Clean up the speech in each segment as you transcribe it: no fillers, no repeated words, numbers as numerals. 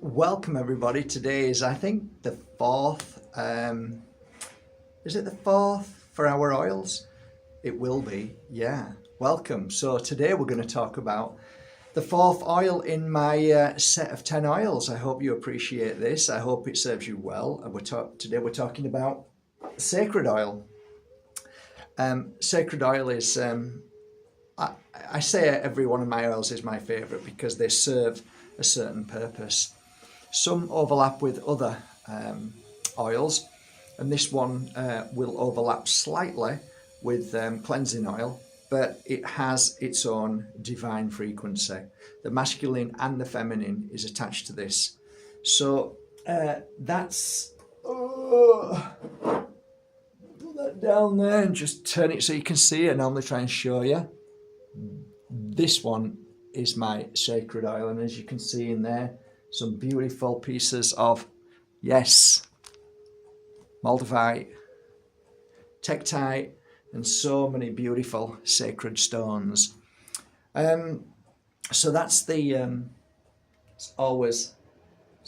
Welcome everybody. Today is, I think, the fourth. Is it the fourth for our oils? It will be, yeah. Welcome. So today we're going to talk about the fourth oil in my set of 10 oils. I hope you appreciate this. I hope it serves you well. And today we're talking about sacred oil. Sacred oil is, I say every one of my oils is my favourite because they serve a certain purpose. Some overlap with other oils, and this one will overlap slightly with cleansing oil, but it has its own divine frequency. The masculine and the feminine is attached to this. So that's... put that down there and just turn it so you can see it. I normally try and show you. This one is my sacred oil, and as you can see in there, some beautiful pieces of, yes, moldavite, tektite, and so many beautiful sacred stones. So that's the, it's always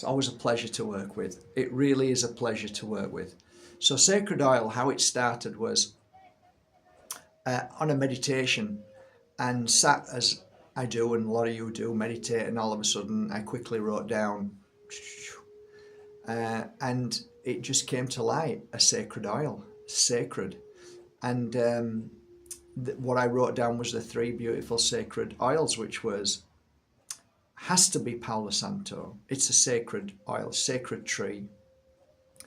a pleasure to work with. It really is a pleasure to work with. So sacred oil, how it started was on a meditation, and sat as I do, and a lot of you do, meditate, and all of a sudden I quickly wrote down, and it just came to light, a sacred oil, sacred. And what I wrote down was the three beautiful sacred oils, which has to be Palo Santo. It's a sacred oil, sacred tree.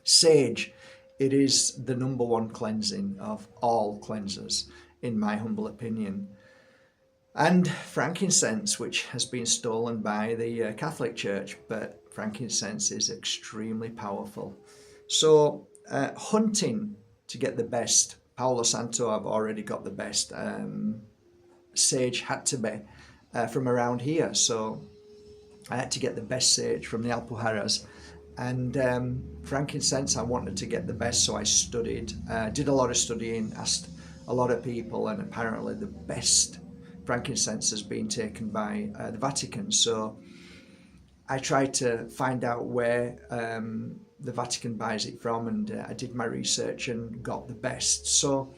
Sage, it is the number one cleansing of all cleansers, in my humble opinion. And frankincense, which has been stolen by the Catholic Church, but frankincense is extremely powerful. So hunting to get the best, Palo Santo, I've already got the best. Sage had to be from around here, so I had to get the best sage from the Alpujarras. And frankincense, I wanted to get the best, so I studied, did a lot of studying, asked a lot of people, and apparently the best frankincense has been taken by the Vatican. So I tried to find out where the Vatican buys it from, and I did my research and got the best. So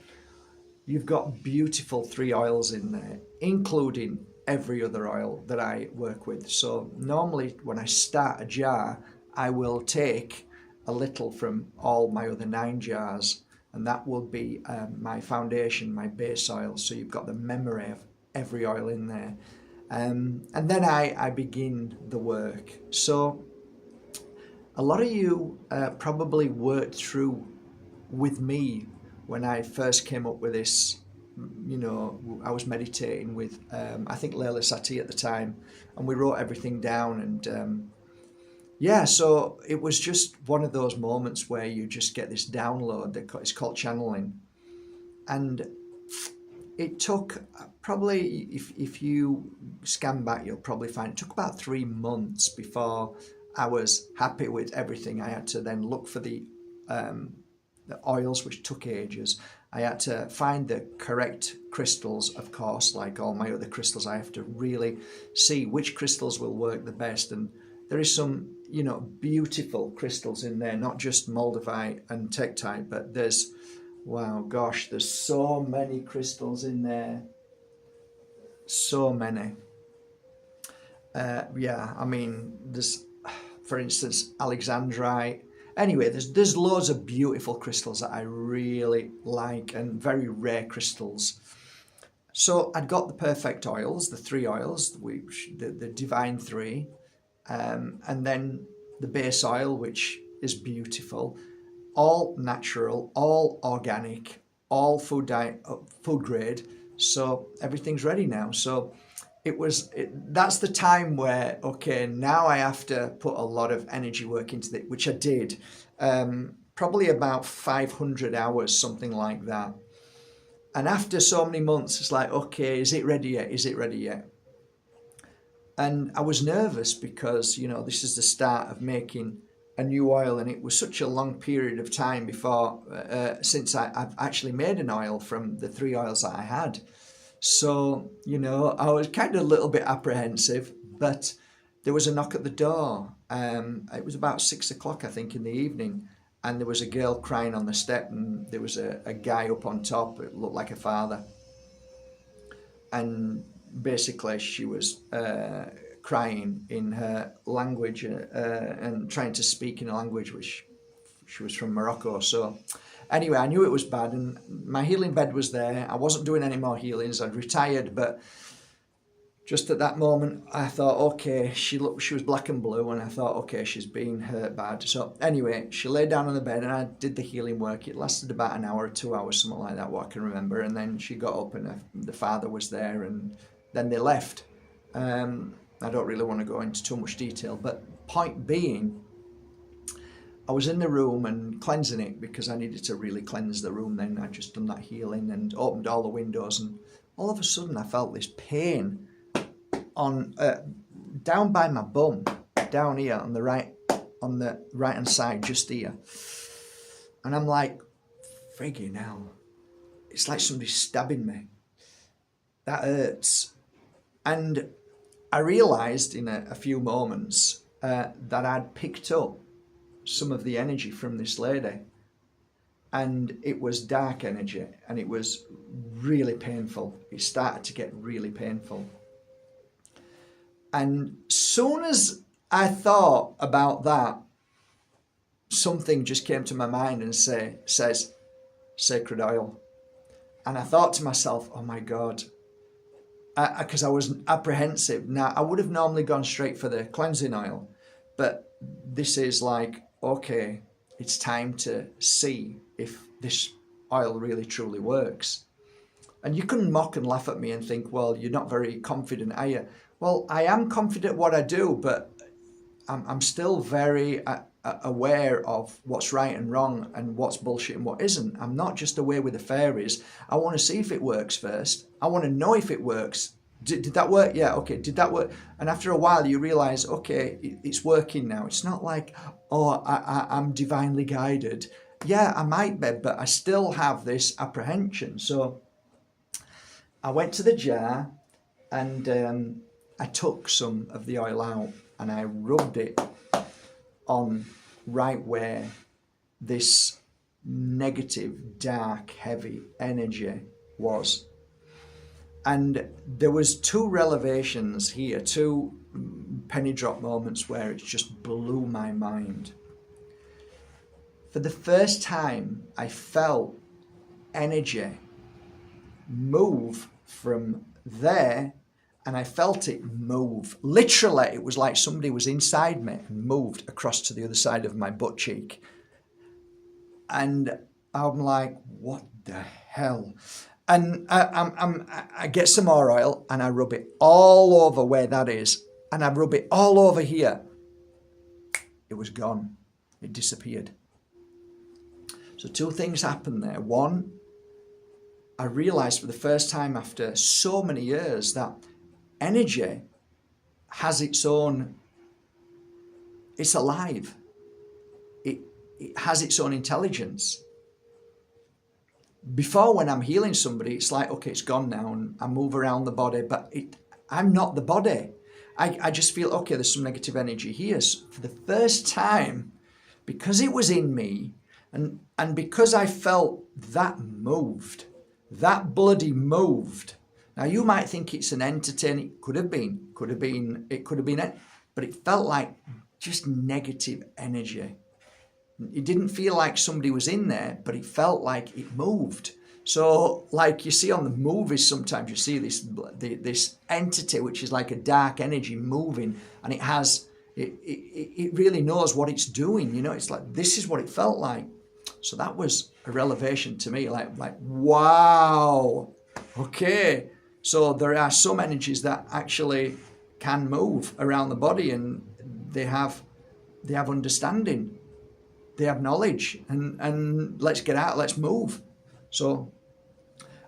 you've got beautiful three oils in there, including every other oil that I work with. So normally when I start a jar, I will take a little from all my other 9 jars, and that will be my foundation, my base oil. So you've got the memory of every oil in there, and then I begin the work. So a lot of you probably worked through with me when I first came up with this. You know, I was meditating with I think Leila Sati at the time, and we wrote everything down, and yeah, so it was just one of those moments where you just get this download that it's called channeling. And it took probably, if you scan back, you'll probably find it took about 3 months before I was happy with everything. I had to then look for the oils, which took ages. I had to find the correct crystals, of course, like all my other crystals. I have to really see which crystals will work the best. And there is some, you know, beautiful crystals in there, not just moldavite and tektite, but there's, wow, gosh, there's so many crystals in there. So many. Yeah, I mean, there's, for instance, alexandrite. Anyway, there's loads of beautiful crystals that I really like, and very rare crystals. So I'd got the perfect oils, the 3 oils, which the divine 3, and then the base oil, which is beautiful, all natural, all organic, all food grade. So everything's ready now. So that's the time where, okay, now I have to put a lot of energy work into it, which I did, probably about 500 hours, something like that. And after so many months, it's like, okay, is it ready yet? Is it ready yet? And I was nervous because, you know, this is the start of making a new oil, and it was such a long period of time before, since I've actually made an oil from the 3 oils that I had. So, you know, I was kind of a little bit apprehensive, but there was a knock at the door. It was about 6 o'clock, I think, in the evening, and there was a girl crying on the step, and there was a guy up on top. It looked like a father, and basically she was crying in her language and trying to speak in a language which she was from Morocco. So anyway, I knew it was bad, and my healing bed was there. I wasn't doing any more healings. I'd retired, but just at that moment, I thought, okay, she was black and blue, and I thought, okay, she's been hurt bad. So anyway, she lay down on the bed, and I did the healing work. It lasted about an hour or 2 hours, something like that, what I can remember. And then she got up, and the father was there, and then they left. I don't really want to go into too much detail, but point being, I was in the room and cleansing it because I needed to really cleanse the room then. I'd just done that healing and opened all the windows, and all of a sudden I felt this pain on down by my bum, down here on the right hand side, just here. And I'm like, friggin' hell, it's like somebody's stabbing me. That hurts. And I realised in a few moments that I'd picked up some of the energy from this lady, and it was dark energy, and it was really painful. It started to get really painful. And soon as I thought about that, something just came to my mind and says sacred oil. And I thought to myself, oh my God, because I was apprehensive. Now, I would have normally gone straight for the cleansing oil, but this is like, okay, it's time to see if this oil really truly works. And you can mock and laugh at me and think, well, you're not very confident, are you? Well, I am confident what I do, but I'm still very aware of what's right and wrong and what's bullshit and what isn't. I'm not just away with the fairies. I want to see if it works first. I want to know if it works. Did that work? Yeah, okay, did that work? And after a while you realise, okay, it's working now. It's not like, oh, I'm divinely guided. Yeah, I might be, but I still have this apprehension. So I went to the jar and I took some of the oil out and I rubbed it on right where this negative, dark, heavy energy was. And there was two revelations here, two penny drop moments where it just blew my mind. For the first time, I felt energy move from there, and I felt it move. Literally, it was like somebody was inside me and moved across to the other side of my butt cheek. And I'm like, what the hell? And I get some more oil and I rub it all over where that is. And I rub it all over here. It was gone. It disappeared. So two things happened there. One, I realized for the first time after so many years that energy has its own, it's alive. It has its own intelligence. Before, when I'm healing somebody, it's like, okay, it's gone now, and I move around the body, but I'm not the body. I just feel, okay, there's some negative energy here. So for the first time, because it was in me, and because I felt that moved, that bloody moved. Now, you might think it's an entity, and it could have been, but it felt like just negative energy. It didn't feel like somebody was in there, but it felt like it moved. So, like you see on the movies, sometimes you see this entity, which is like a dark energy moving, and it really knows what it's doing. You know, it's like, this is what it felt like. So that was a revelation to me, like wow, okay. So there are some energies that actually can move around the body, and they have understanding. They have knowledge, and let's get out, let's move. So,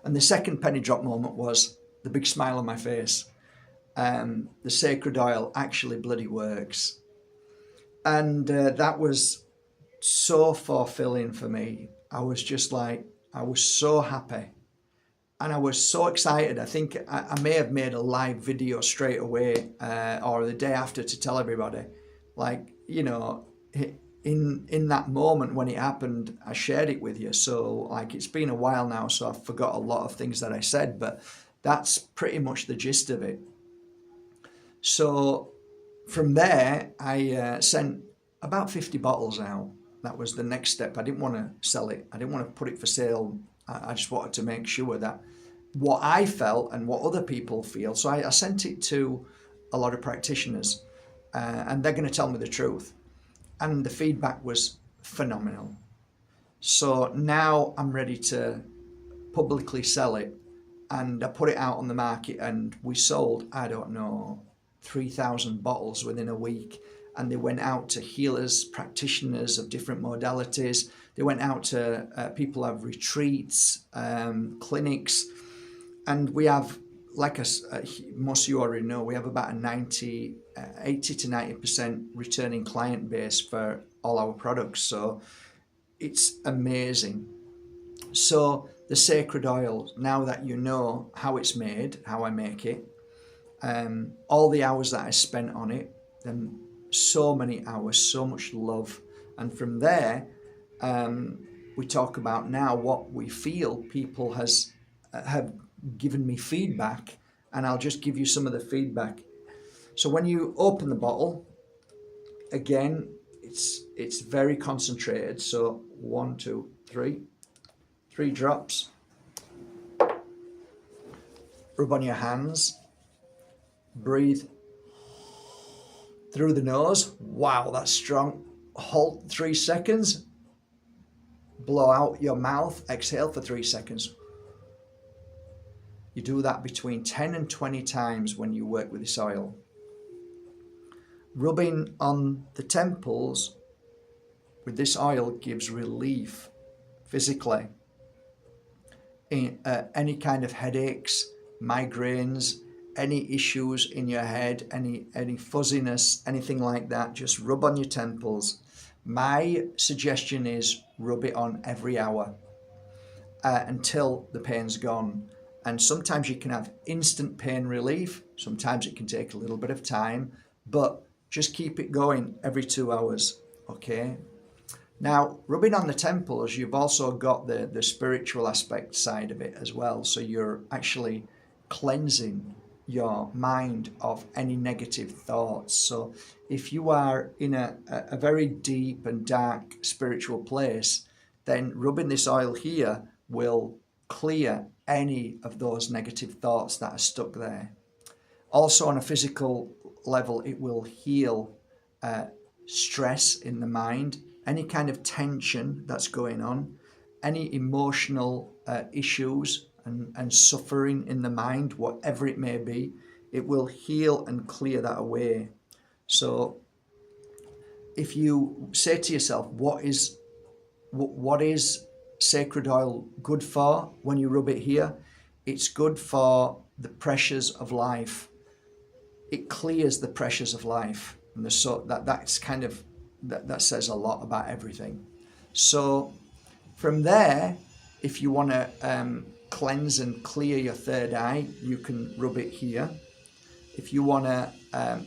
and the second penny drop moment was the big smile on my face. The sacred oil actually bloody works. And that was so fulfilling for me. I was just like, I was so happy. And I was so excited. I think I may have made a live video straight away or the day after to tell everybody. Like, you know, in that moment when it happened, I shared it with you. So like it's been a while now, so I've forgot a lot of things that I said, but that's pretty much the gist of it. So from there, I sent about 50 bottles out. That was the next step. I didn't want to sell it. I didn't want to put it for sale. I just wanted to make sure that what I felt and what other people feel. So I sent it to a lot of practitioners, and they're going to tell me the truth. And the feedback was phenomenal. So now I'm ready to publicly sell it, and I put it out on the market, and we sold, I don't know, 3,000 bottles within a week. And they went out to healers, practitioners of different modalities. They went out to people who have retreats, clinics. And we have, like most of you already know, we have about a 80 to 90% returning client base for all our products. So it's amazing. So the sacred oil, now that you know how it's made, how I make it, all the hours that I spent on it, and so many hours, so much love. And from there, we talk about now what we feel. People have given me feedback, and I'll just give you some of the feedback. So when you open the bottle, again, it's very concentrated. So 1, 2, 3 drops. Rub on your hands. Breathe through the nose. Wow, that's strong. Hold 3 seconds. Blow out your mouth. Exhale for 3 seconds. You do that between 10 and 20 times when you work with this oil. Rubbing on the temples with this oil gives relief physically. Any kind of headaches, migraines, any issues in your head, any fuzziness, anything like that, just rub on your temples. My suggestion is rub it on every hour until the pain's gone. And sometimes you can have instant pain relief. Sometimes it can take a little bit of time, but just keep it going every 2 hours, okay? Now, rubbing on the temples, you've also got the spiritual aspect side of it as well. So you're actually cleansing your mind of any negative thoughts. So if you are in a very deep and dark spiritual place, then rubbing this oil here will clear any of those negative thoughts that are stuck there. Also on a physical level, it will heal stress in the mind, any kind of tension that's going on, any emotional issues and suffering in the mind, whatever it may be, it will heal and clear that away. So if you say to yourself, what is sacred oil good for when you rub it here? It's good for the pressures of life. It clears the pressures of life. And that's kind of, that says a lot about everything. So from there, if you want to cleanse and clear your third eye, you can rub it here. If you want to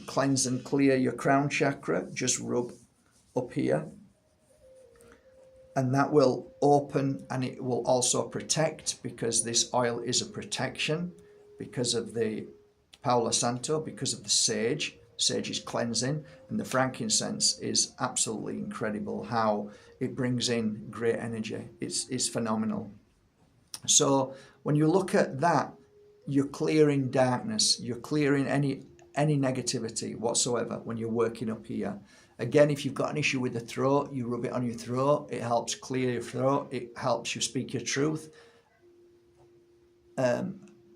cleanse and clear your crown chakra, just rub up here. And that will open, and it will also protect, because this oil is a protection because of the Palo Santo, because of the sage. Sage is cleansing, and the frankincense is absolutely incredible how it brings in great energy. It's phenomenal. So when you look at that, you're clearing darkness, you're clearing any negativity whatsoever when you're working up here. Again, if you've got an issue with the throat, you rub it on your throat. It helps clear your throat. It helps you speak your truth.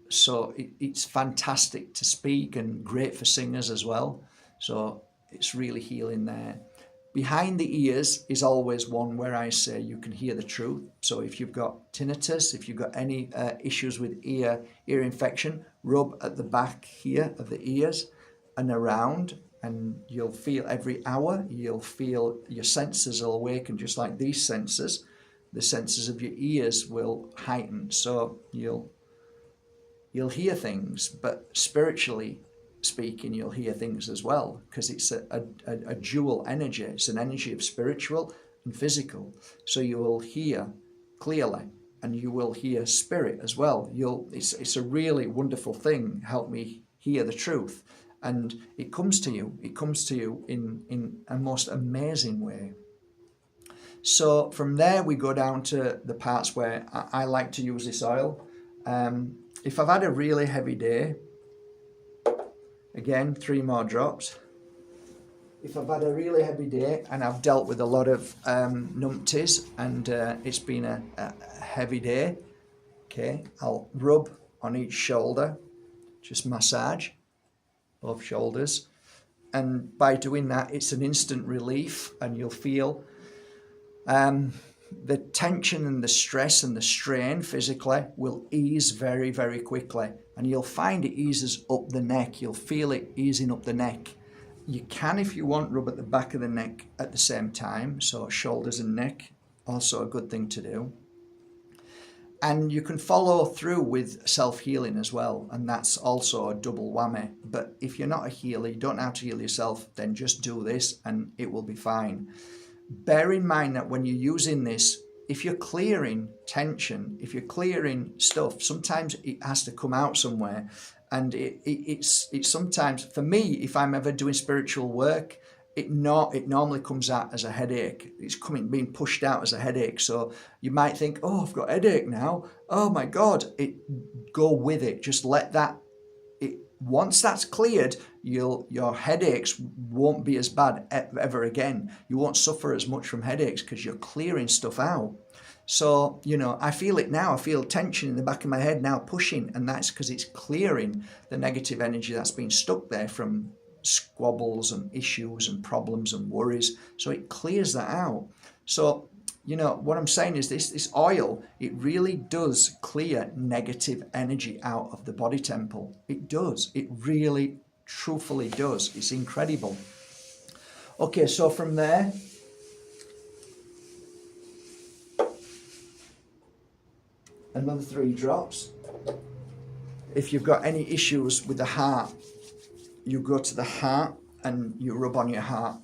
So it's fantastic to speak and great for singers as well. So it's really healing there. Behind the ears is always one where I say you can hear the truth. So if you've got tinnitus, if you've got any issues with ear infection, rub at the back here of the ears and around, and you'll feel every hour, you'll feel your senses will awaken, just like these senses. The senses of your ears will heighten. So you'll you'll hear things, but spiritually speaking, you'll hear things as well, because it's a dual energy. It's an energy of spiritual and physical. So you will hear clearly, and you will hear spirit as well. It's a really wonderful thing. Help me hear the truth. And it comes to you. It comes to you in a most amazing way. So from there, we go down to the parts where I like to use this oil. If I've had a really heavy day, again, 3 more drops. If I've had a really heavy day and I've dealt with a lot of numpties and it's been a heavy day, okay, I'll rub on each shoulder, just massage both shoulders. And by doing that, it's an instant relief, and you'll feel the tension and the stress and the strain physically will ease very, very quickly. And you'll find it eases up the neck. You'll feel it easing up the neck. You can, if you want, rub at the back of the neck at the same time. So shoulders and neck, also a good thing to do. And you can follow through with self-healing as well. And that's also a double whammy. But if you're not a healer, you don't know how to heal yourself, then just do this and it will be fine. Bear in mind that when you're using this, if you're clearing tension, if you're clearing stuff, sometimes it has to come out somewhere. And it's sometimes, for me, if I'm ever doing spiritual work, it normally comes out as a headache. It's being pushed out as a headache. So you might think, oh, I've got a headache now. Oh my God, go with it. Just let that. Once that's cleared, your headaches won't be as bad ever again. You won't suffer as much from headaches because you're clearing stuff out. So, I feel it now. I feel tension in the back of my head now pushing, and that's because it's clearing the negative energy that's been stuck there from squabbles and issues and problems and worries. So it clears that out. So, what I'm saying is this oil, it really does clear negative energy out of the body temple. It does. It really, truthfully does. It's incredible. Okay, so from there, another 3 drops. If you've got any issues with the heart, you go to the heart and you rub on your heart.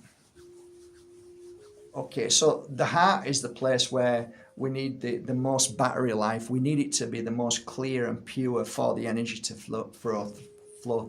Okay, so the heart is the place where we need the most battery life. We need it to be the most clear and pure for the energy to flow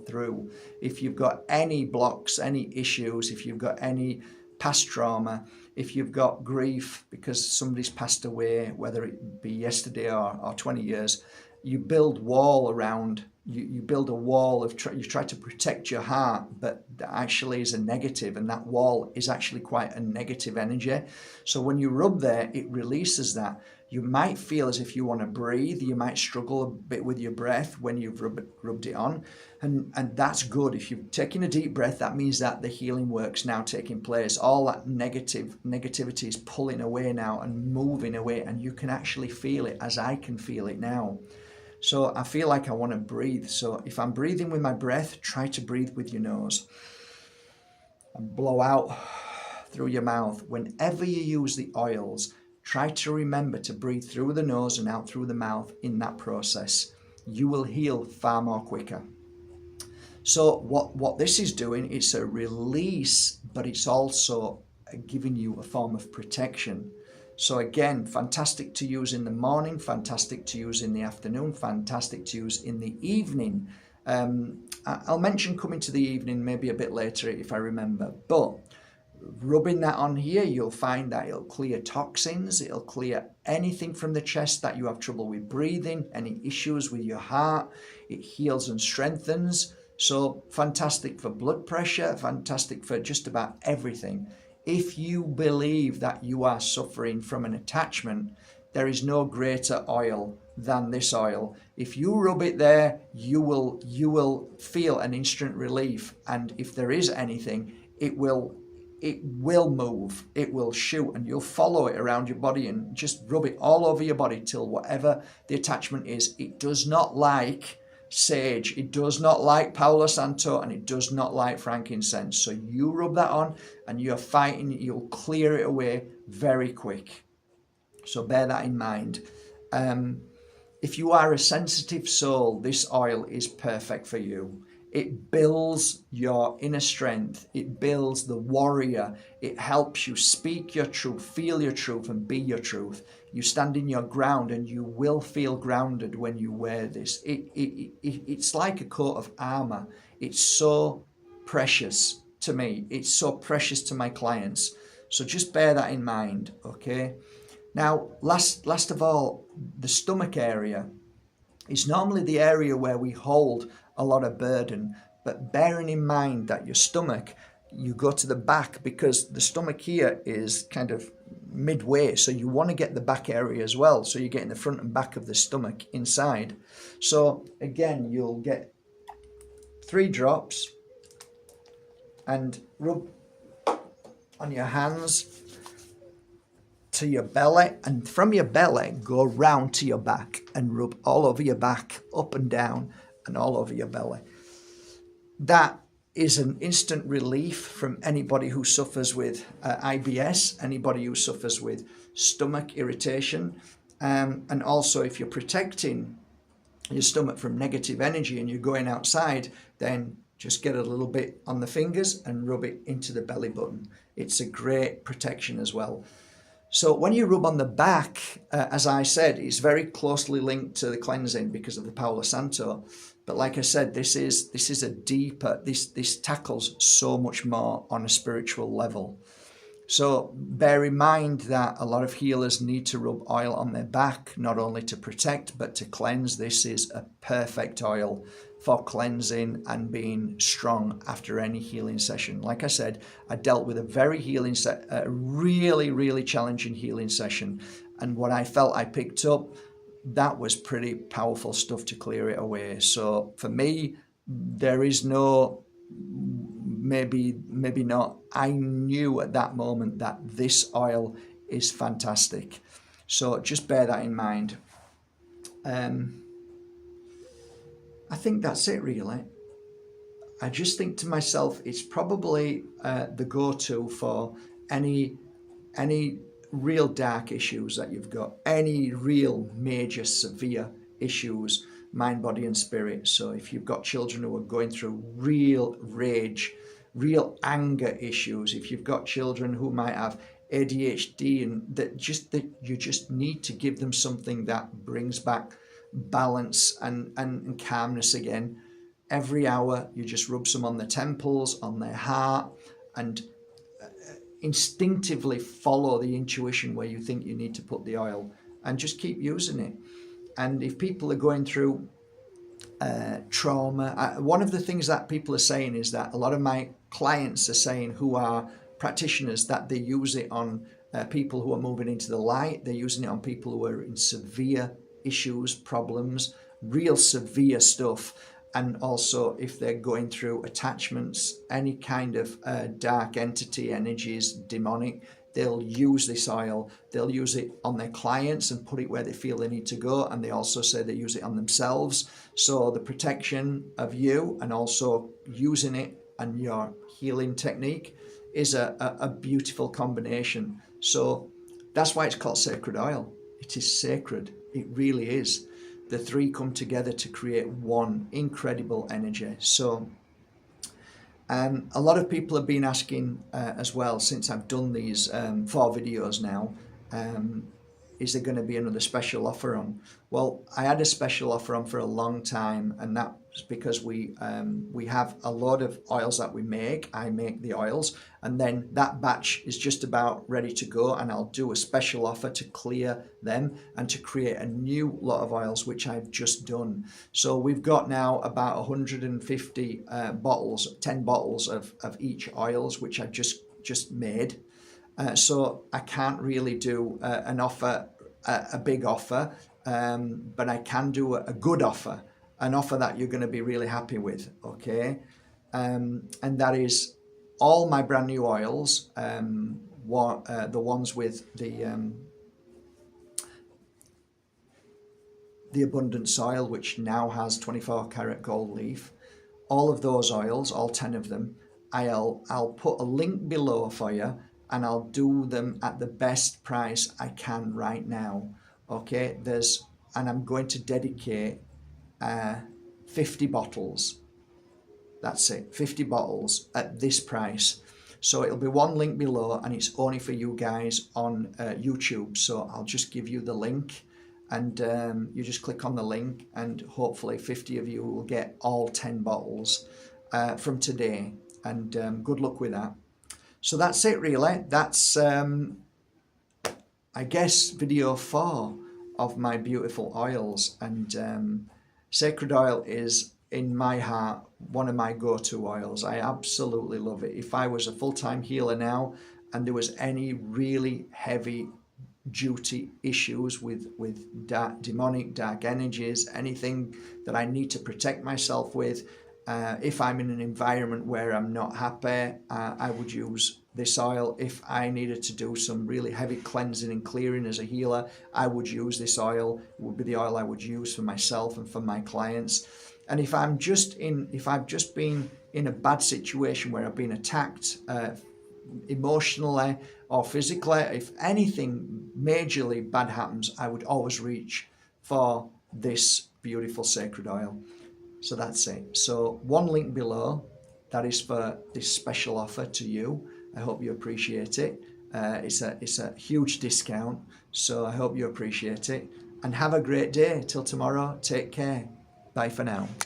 through. If you've got any blocks, any issues, if you've got any past trauma, if you've got grief because somebody's passed away, whether it be yesterday or 20 years, you build wall around. You build a wall of you try to protect your heart, but that actually is a negative, and that wall is actually quite a negative energy. So when you rub there, it releases that. You might feel as if you want to breathe. You might struggle a bit with your breath when you've rubbed it on, and that's good. If you're taking a deep breath, that means that the healing work's now taking place. All that negativity is pulling away now and moving away, and you can actually feel it, as I can feel it now. So I feel like I want to breathe. So if I'm breathing with my breath, try to breathe with your nose and blow out through your mouth. Whenever you use the oils, try to remember to breathe through the nose and out through the mouth in that process. You will heal far more quicker. So what this is doing, it's a release, but it's also giving you a form of protection. So again, fantastic to use in the morning, fantastic to use in the afternoon, fantastic to use in the evening. I'll mention coming to the evening maybe a bit later if I remember. But rubbing that on here, you'll find that it'll clear toxins, it'll clear anything from the chest that you have trouble with breathing, any issues with your heart. It heals and strengthens. So fantastic for blood pressure, fantastic for just about everything. If you believe that you are suffering from an attachment, there is no greater oil than this oil. If you rub it there, you will feel an instant relief. And if there is anything, it will move, it will shoot, and you'll follow it around your body and just rub it all over your body till whatever the attachment is. It does not like sage, it does not like Palo Santo, and it does not like frankincense. So you rub that on and you're fighting, you'll clear it away very quick. So bear that in mind. If you are a sensitive soul, this oil is perfect for you. It builds your inner strength. It builds the warrior. It helps you speak your truth, feel your truth, and be your truth. You stand in your ground and you will feel grounded when you wear this. It's like a coat of armor. It's so precious to me. It's so precious to my clients. So just bear that in mind, okay? Now, last of all, the stomach area is normally the area where we hold a lot of burden. But bearing in mind that your stomach, you go to the back because the stomach here is kind of midway. So you want to get the back area as well. So you're getting the front and back of the stomach inside. So again, you'll get 3 drops and rub on your hands to your belly, and from your belly go round to your back and rub all over your back, up and down and all over your belly. That is an instant relief from anybody who suffers with IBS, anybody who suffers with stomach irritation, and also if you're protecting your stomach from negative energy and you're going outside, then just get a little bit on the fingers and rub it into the belly button. It's a great protection as well. So when you rub on the back, as I said, it's very closely linked to the cleansing because of the Palo Santo. But like I said, this is a deeper, this tackles so much more on a spiritual level. So bear in mind that a lot of healers need to rub oil on their back, not only to protect, but to cleanse. This is a perfect oil for cleansing and being strong after any healing session. Like I said, I dealt with a very really challenging healing session. And what I felt I picked up, that was pretty powerful stuff to clear it away. So for me, there is no maybe not. I knew at that moment that this oil is fantastic. So just bear that in mind. I think that's it really. I just think to myself, it's probably the go-to for any real dark issues that you've got, any real major severe issues, mind, body and spirit. So if you've got children who are going through real rage, real anger issues, if you've got children who might have ADHD and that you just need to give them something that brings back balance and calmness again. Every hour you just rub some on the temples, on their heart, and instinctively follow the intuition where you think you need to put the oil, and just keep using it. And if people are going through trauma, one of the things that people are saying is that a lot of my clients are saying, who are practitioners, that they use it on people who are moving into the light. They're using it on people who are in severe issues, problems, real severe stuff. And also if they're going through attachments, any kind of dark entity, energies, demonic, they'll use this oil. They'll use it on their clients and put it where they feel they need to go. And they also say they use it on themselves. So the protection of you and also using it and your healing technique is a beautiful combination. So that's why it's called sacred oil. It is sacred. It really is. The 3 come together to create one incredible energy. So a lot of people have been asking as well, since I've done these 4 videos now, is there going to be another special offer on? Well, I had a special offer on for a long time, and that's because we have a lot of oils that we make. I make the oils, and then that batch is just about ready to go, and I'll do a special offer to clear them and to create a new lot of oils, which I've just done. So we've got now about 150 bottles, 10 bottles of each oils, which I've just made. So I can't really do an offer, a big offer, but I can do a good offer, an offer that you're going to be really happy with, okay? And that is all my brand new oils, the ones with the abundant soil, which now has 24 karat gold leaf. All of those oils, all 10 of them, I'll put a link below for you, and I'll do them at the best price I can right now. Okay, there's and I'm going to dedicate 50 bottles. That's it, 50 bottles at this price. So it'll be one link below, and it's only for you guys on YouTube. So I'll just give you the link, and you just click on the link, and hopefully 50 of you will get all 10 bottles from today. And good luck with that. So that's it really. That's I guess video 4 of my beautiful oils. And sacred oil is, in my heart, one of my go-to oils. I absolutely love it. If I was a full-time healer now and there was any really heavy duty issues with demonic dark energies, anything that I need to protect myself with, if I'm in an environment where I'm not happy, I would use this oil. If I needed to do some really heavy cleansing and clearing as a healer, I would use this oil. It would be the oil I would use for myself and for my clients. And if I've just been in a bad situation where I've been attacked emotionally or physically, if anything majorly bad happens, I would always reach for this beautiful sacred oil. So that's it. So one link below, that is for this special offer to you. I hope you appreciate it. It's a huge discount, so I hope you appreciate it. And have a great day. Till tomorrow, take care. Bye for now.